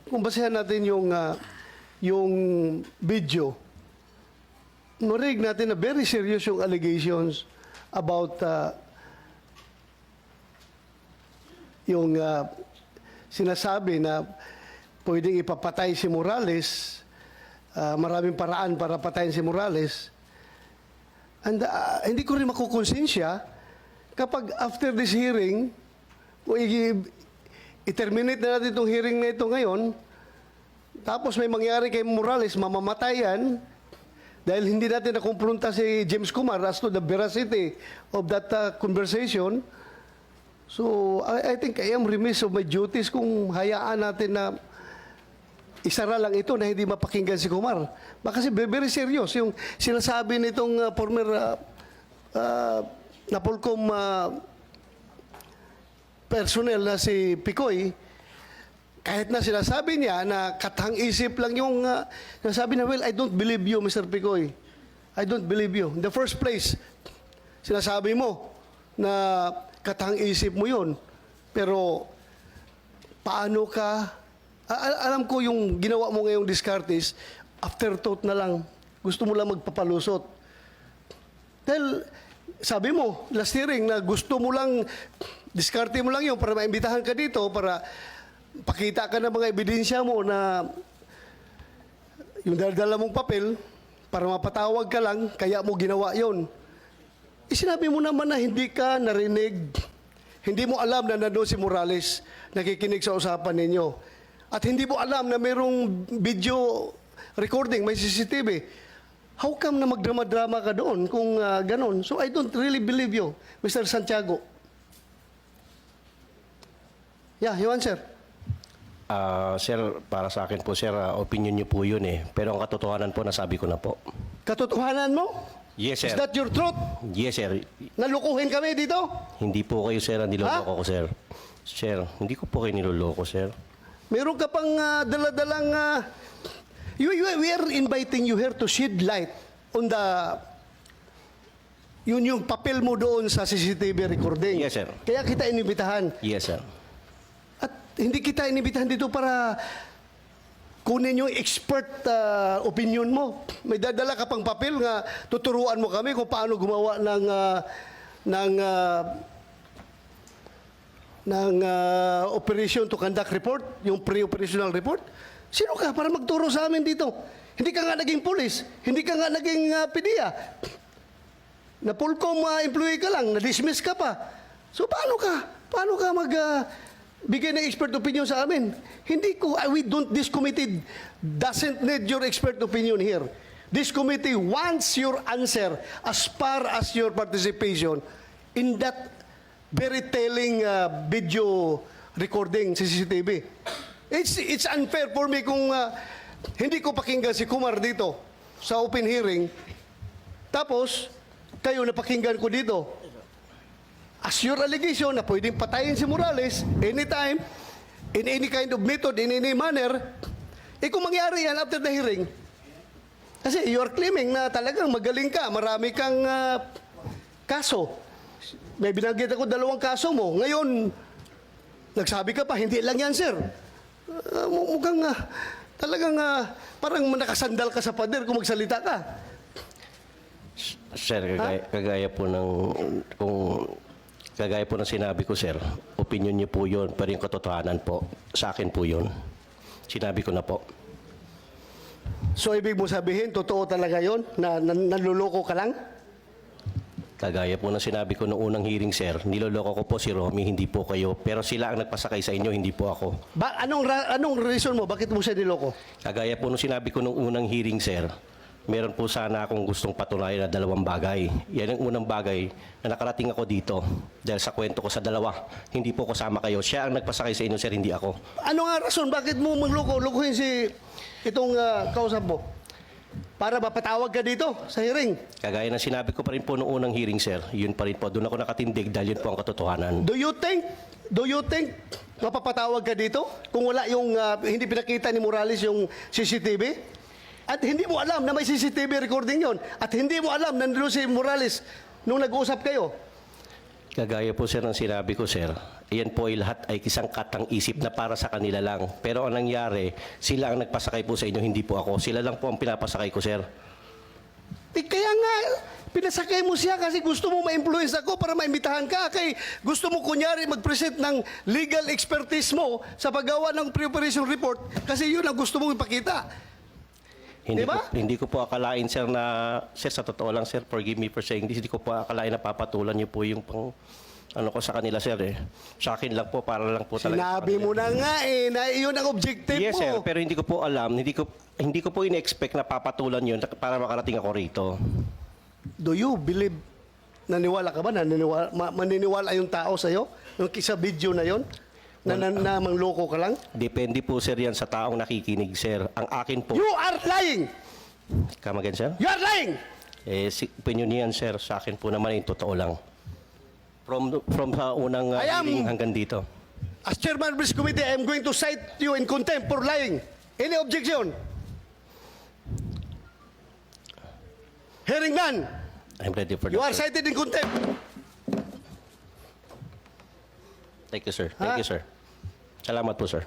kung basehan natin yung video, narinig natin na very serious yung allegations about yung sinasabi na pwedeng ipapatay si Morales, maraming paraan para patayin si Morales. And hindi ko rin makukonsensya kapag after this hearing, kung i-terminate na natin itong hearing na ito ngayon, tapos may mangyari kay Morales, mamamatayan, dahil hindi natin nakumpronta si James Kumar as to the veracity of that conversation. So, I think I am remiss of my duties kung hayaan natin na isara lang ito na hindi mapakinggan si Kumar. Kasi very serious yung sinasabi nitong former Napolcom personnel na si Picoy, kahit na sinasabi niya na katang-isip lang yung nasabi na, well, I don't believe you, Mr. Picoy. I don't believe you. In the first place, sinasabi mo na katang-isip mo yun. Pero, paano ka, alam ko yung ginawa mo ngayong Descartes, afterthought na lang. Gusto mo lang magpapalusot. Dahil, sabi mo, last hearing, na gusto mo lang, diskarte mo lang yun para maimbitahan ka dito, para pakita ka ng mga ebidensya mo na yung dala mong papel para mapatawag ka lang, kaya mo ginawa yon. Sinabi mo naman na hindi ka narinig, hindi mo alam na nandun si Morales nakikinig sa usapan ninyo. At hindi mo alam na mayroong video recording, may CCTV. How come na magdrama-drama ka doon kung ganon? So I don't really believe you, Mr. Santiago. Yeah, you answer. Sir, para sa akin po, sir, opinion niyo po yun eh. Pero ang katotohanan po, nasabi ko na po. Katotohanan mo? Yes, sir. Is that your truth? Yes, sir. Nalukuhin kami dito? Hindi po kayo, sir, ang niloloko ko, sir. Sir, hindi ko po kayo niloloko, sir. Meron ka pang daladalang... we are inviting you here to shed light on the... Yun yung papel mo doon sa CCTV recording. Yes, sir. Kaya kita inibitahan. Yes, sir. At hindi kita inibitahan dito para kunin yung expert opinion mo. May dadala ka pang papel nga tuturuan mo kami kung paano gumawa ng operation to conduct report, yung pre-operational report. Sino ka para magturo sa amin dito? Hindi ka nga naging pulis, hindi ka nga naging PDEA. Na Polcom employee ka lang, na-dismiss ka pa. So paano ka bigay ng expert opinion sa amin? This committee doesn't need your expert opinion here. This committee wants your answer as far as your participation in that very telling video recording CCTV. It's unfair for me kung hindi ko pakinggan si Kumar dito sa open hearing, tapos kayo napakinggan ko dito. As your allegation na pwedeng patayin si Morales anytime, in any kind of method, in any manner, kung mangyari yan after the hearing, kasi you are claiming na talagang magaling ka, marami kang kaso. May binanggit ako 2 kaso mo. Ngayon, nagsabi ka pa, hindi lang yan, sir. Mukhang talagang parang nakasandal ka sa pader kung magsalita ka. Sir, kagaya po ng sinabi ko, sir, opinion niyo po yun, pero yung katotohanan po, sa akin po yun. Sinabi ko na po. So, ibig mo sabihin, totoo talaga yun? Na naluloko ka lang? Kagaya po ng sinabi ko noong unang hearing, sir, niloloko ko po si Romy, hindi po kayo. Pero sila ang nagpasakay sa inyo, hindi po ako. Anong reason mo? Bakit mo siya niloko? Kagaya po nung sinabi ko noong unang hearing, sir, meron po sana akong gustong patunayan na 2 bagay. Yan ang unang bagay na nakarating ako dito dahil sa kwento ko sa 2. Hindi po kasama kayo. Siya ang nagpasakay sa inyo, sir, hindi ako. Ano nga rason? Bakit mo mangloko? Lukuhin itong kausap mo? Para mapatawag ka dito sa hearing. Kagaya ng sinabi ko pa rin po noong unang hearing, sir, yun pa rin po. Doon ako nakatindig dahil yun po ang katotohanan. Do you think mapapatawag ka dito kung wala yung hindi pinakita ni Morales yung CCTV? At hindi mo alam na may CCTV recording yon. At hindi mo alam na nandun si Morales nung nag-uusap kayo. Kagaya po sir ng sinabi ko sir, iyan po ay lahat ay isang katang isip na para sa kanila lang. Pero ang nangyari, sila ang nagpasakay po sa inyo, hindi po ako. Sila lang po ang pinapasakay ko sir. Kaya nga, pinasakay mo siya kasi gusto mo ma-influence ako para maimbitahan ka. Kay gusto mo kunyari mag-present ng legal expertise mo sa paggawa ng pre-operation report kasi yun ang gusto mong ipakita. Diba? Hindi ko po akalain sir na, sir sa totoo lang sir, forgive me for saying this, hindi ko po akalain na papatulan niyo po yung pang, ano ko sa kanila sir eh. Sa akin lang po, para lang po talaga. Sinabi mo na nga eh, na iyon ang objective Yes mo. sir, pero hindi ko po alam, hindi ko po in-expect na papatulan yun para makarating ako rito. Do you believe, naniwala ka ba? Maniniwala yung tao sa'yo? Yung sa video na yon na mangloko ka lang? Depende po sir yan sa taong nakikinig sir. Ang akin po, You are lying! come again sir? You are lying! Opinion niyan sir, sa akin po naman yung totoo lang. From sa unang I am- hearing hanggang dito. As chairman of this committee, I am going to cite you in contempt for lying. Any objection? Hearing none. I'm ready for You are that sir. cited in contempt. Thank you sir. Thank Ha? you sir. Salamat po sir.